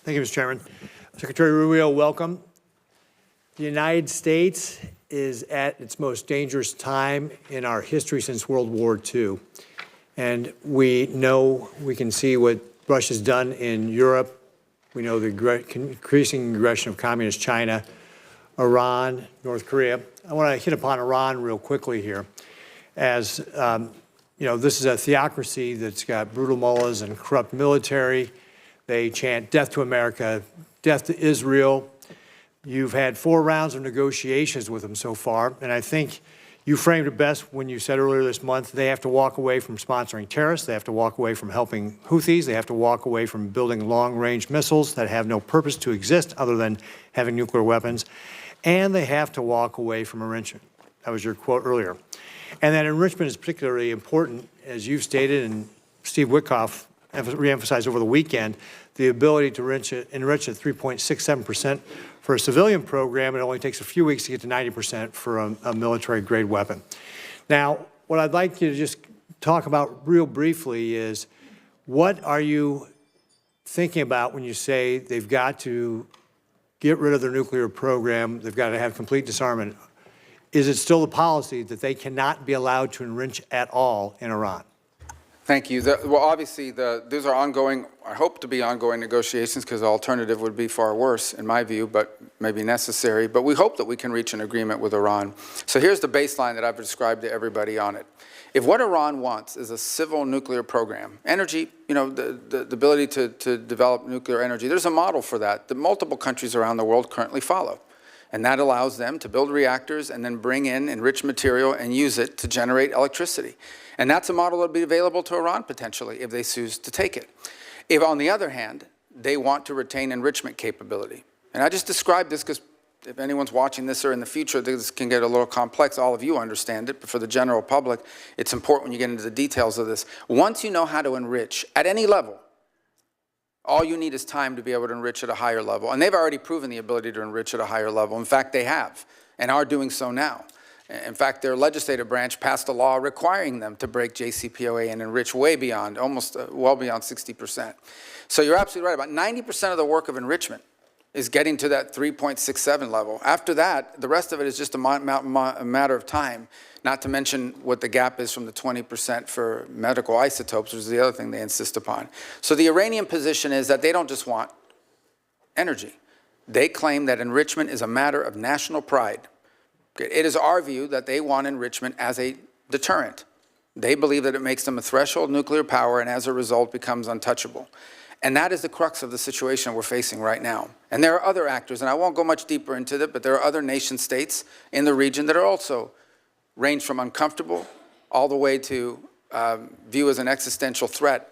Thank you, Mr. Chairman. Secretary Rubio, welcome. The United States is at its most dangerous time in our history since World War II. And we know, we can see what Russia's done in Europe. We know the increasing aggression of communist China, Iran, North Korea. I want to hit upon Iran real quickly here. As you know, this is a theocracy that's got brutal mullahs and corrupt military. They chant death to America, death to Israel. You've had 4 rounds of negotiations with them so far, and I think you framed it best when you said earlier this month they have to walk away from sponsoring terrorists, they have to walk away from helping Houthis, they have to walk away from building long-range missiles that have no purpose to exist other than having nuclear weapons, and they have to walk away from enrichment. That was your quote earlier. And that enrichment is particularly important, as you've stated, and Steve Witkoff reemphasized over the weekend, the ability to enrich at 3.67% for a civilian program. It only takes a few weeks to get to 90% for a military-grade weapon. Now, what I'd like you to just talk about real briefly is, what are you thinking about when you say they've got to get rid of their nuclear program, they've got to have complete disarmament? Is it still the policy that they cannot be allowed to enrich at all in Iran? Thank you. Well, obviously, these are ongoing, I hope to be ongoing negotiations, because the alternative would be far worse, in my view, but maybe necessary. But we hope that we can reach an agreement with Iran. So here's the baseline that I've described to everybody on it. If what Iran wants is a civil nuclear program, energy, you know, the ability to develop nuclear energy, there's a model for that multiple countries around the world currently follow. And that allows them to build reactors and then bring in enriched material and use it to generate electricity. And that's a model that will be available to Iran potentially if they choose to take it. If, on the other hand, they want to retain enrichment capability. And I just described this because if anyone's watching this or in the future, this can get a little complex. All of you understand it, but for the general public, it's important when you get into the details of this. Once you know how to enrich at any level, all you need is time to be able to enrich at a higher level. And they've already proven the ability to enrich at a higher level. In fact, they have, and are doing so now. In fact, their legislative branch passed a law requiring them to break JCPOA and enrich way beyond, almost well beyond 60%. So you're absolutely right. About 90% of the work of enrichment is getting to that 3.67 level. After that, the rest of it is just a matter of time, not to mention what the gap is from the 20% for medical isotopes, which is the other thing they insist upon. So the Iranian position is that they don't just want energy. They claim that enrichment is a matter of national pride. It is our view that they want enrichment as a deterrent. They believe that it makes them a threshold nuclear power and as a result becomes untouchable. And that is the crux of the situation we're facing right now. And there are other actors, and I won't go much deeper into that, but there are other nation states in the region that are also range from uncomfortable all the way to view as an existential threat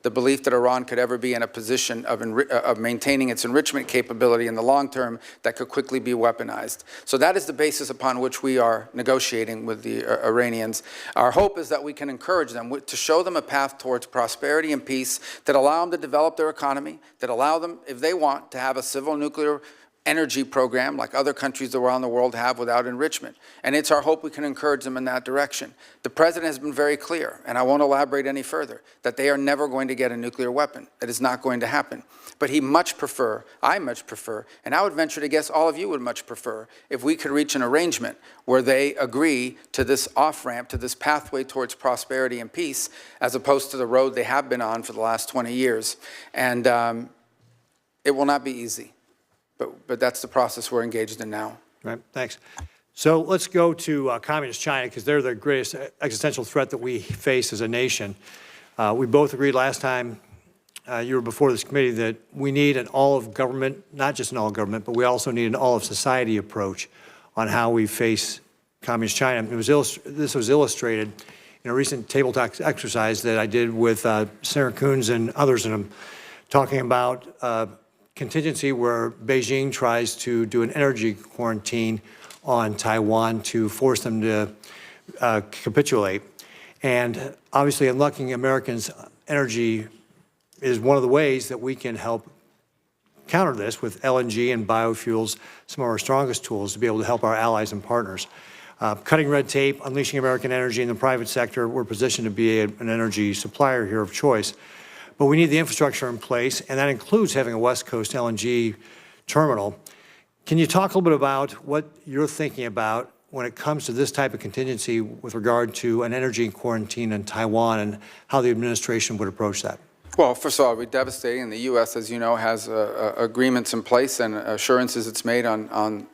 the belief that Iran could ever be in a position of maintaining its enrichment capability in the long term that could quickly be weaponized. So that is the basis upon which we are negotiating with the Iranians. Our hope is that we can encourage them to show them a path towards prosperity and peace that allow them to develop their economy, that allow them, if they want, to have a civil nuclear energy program like other countries around the world have without enrichment. And it's our hope we can encourage them in that direction. The president has been very clear, and I won't elaborate any further, that they are never going to get a nuclear weapon. That is not going to happen. But he much prefer, I much prefer, and I would venture to guess all of you would much prefer, if we could reach an arrangement where they agree to this off-ramp, to this pathway towards prosperity and peace, as opposed to the road they have been on for the last 20 years. And it will not be easy. But that's the process we're engaged in now. Right, thanks. So let's go to communist China, because they're the greatest existential threat that we face as a nation. We both agreed last time you were before this committee that we need an all-of-government, not just an all-government, but we also need an all-of-society approach on how we face communist China. This was illustrated in a recent table talk exercise that I did with Sarah Coons and others, and I'm talking about contingency where Beijing tries to do an energy quarantine on Taiwan to force them to capitulate. And obviously unlocking Americans' energy is one of the ways that we can help counter this with LNG and biofuels, some of our strongest tools to be able to help our allies and partners. Cutting red tape, unleashing American energy in the private sector, we're positioned to be an energy supplier here of choice. But we need the infrastructure in place, and that includes having a West Coast LNG terminal. Can you talk a little bit about what you're thinking about when it comes to this type of contingency with regard to an energy quarantine in Taiwan and how the administration would approach that? Well, first of all, it would be devastating. And the U.S., as you know, has agreements in place and assurances it's made on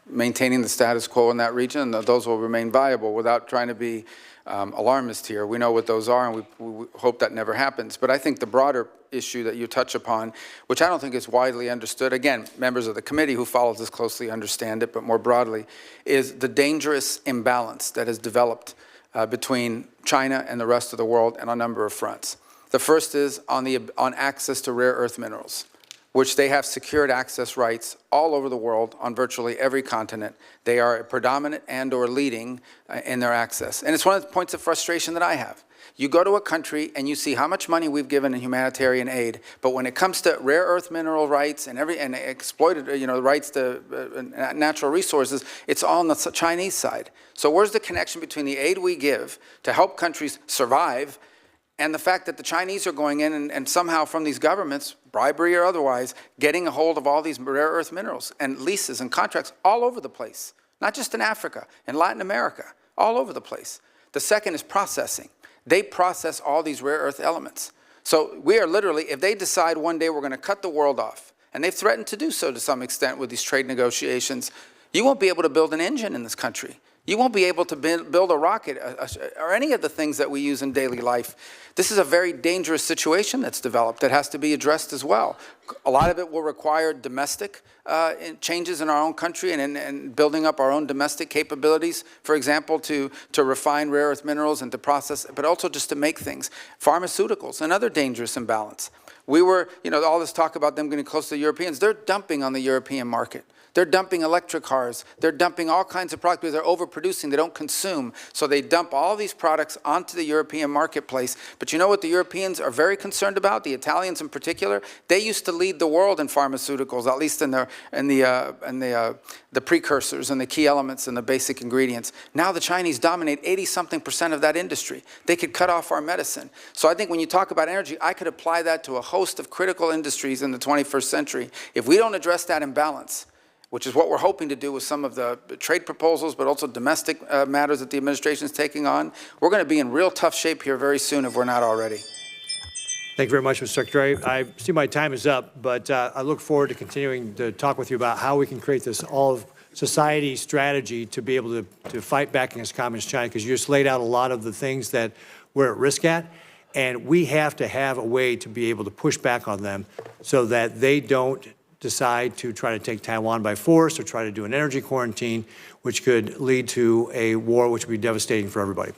maintaining the status quo in that region, and those will remain viable without trying to be alarmist here. We know what those are, and we hope that never happens. But I think the broader issue that you touch upon, which I don't think is widely understood, again, members of the committee who follows this closely understand it, but more broadly, is the dangerous imbalance that has developed between China and the rest of the world on a number of fronts. The first is on access to rare earth minerals, which they have secured access rights all over the world on virtually every continent. They are predominant and or leading in their access. And it's one of the points of frustration that I have. You go to a country and you see how much money we've given in humanitarian aid, but when it comes to rare earth mineral rights and exploited, rights to natural resources, it's all on the Chinese side. So where's the connection between the aid we give to help countries survive and the fact that the Chinese are going in and somehow from these governments, bribery or otherwise, getting a hold of all these rare earth minerals and leases and contracts all over the place, not just in Africa, in Latin America, all over the place. The second is processing. They process all these rare earth elements. So we are literally, if they decide one day we're going to cut the world off, and they've threatened to do so to some extent with these trade negotiations, you won't be able to build an engine in this country. You won't be able to build a rocket or any of the things that we use in daily life. This is a very dangerous situation that's developed that has to be addressed as well. A lot of it will require domestic changes in our own country and building up our own domestic capabilities, for example, to refine rare earth minerals and to process, but also just to make things. Pharmaceuticals, another dangerous imbalance. We were, all this talk about them getting close to the Europeans, they're dumping on the European market. They're dumping electric cars. They're dumping all kinds of products because they're overproducing. They don't consume. So they dump all these products onto the European marketplace. But you know what the Europeans are very concerned about, the Italians in particular? They used to lead the world in pharmaceuticals, at least in the precursors and the key elements and the basic ingredients. Now the Chinese dominate 80-something% of that industry. They could cut off our medicine. So I think when you talk about energy, I could apply that to a host of critical industries in the 21st century. If we don't address that imbalance, which is what we're hoping to do with some of the trade proposals, but also domestic matters that the administration is taking on, we're going to be in real tough shape here very soon if we're not already. Thank you very much, Mr. Secretary. I see my time is up, but I look forward to continuing to talk with you about how we can create this all-of-society strategy to be able to fight back against Communist China, because you just laid out a lot of the things that we're at risk at, and we have to have a way to be able to push back on them so that they don't decide to try to take Taiwan by force or try to do an energy quarantine, which could lead to a war which would be devastating for everybody.